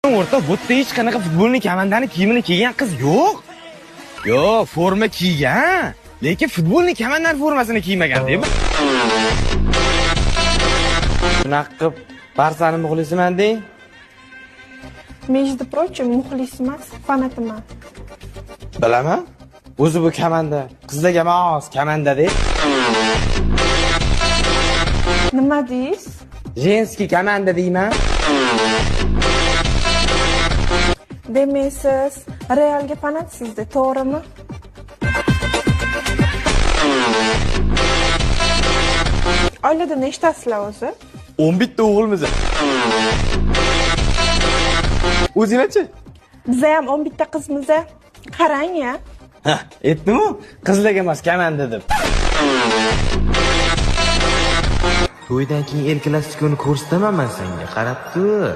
O'rta bu yerda hech qanaqa futbolni komandani kiyimini kiygan qiz yo'q. Yo'q, forma kiygan, lekin futbolni komandani formasini kiymagan-da. Shunaqa qilib Barsani muxlisiman deng. Между прочим, muxlis emas, fanatiman. Bilaman. O'zi bu komanda, qizlarga mos komanda-da. Nima deysiz? Женский komanda deyman. Demak, siz Realga fanatsizda, to'g'rimi? Oilada nechtasizlar o'zi? 11 ta o'g'ilmiz. O'zingchi? Biz ham 11 ta qizmiz. Qarang-ya. Ha, aytdim-ku, qizlarga emas, komanda deb. To'ydan keyin El Klasikoni ko'rsataman men senga, qarab tur.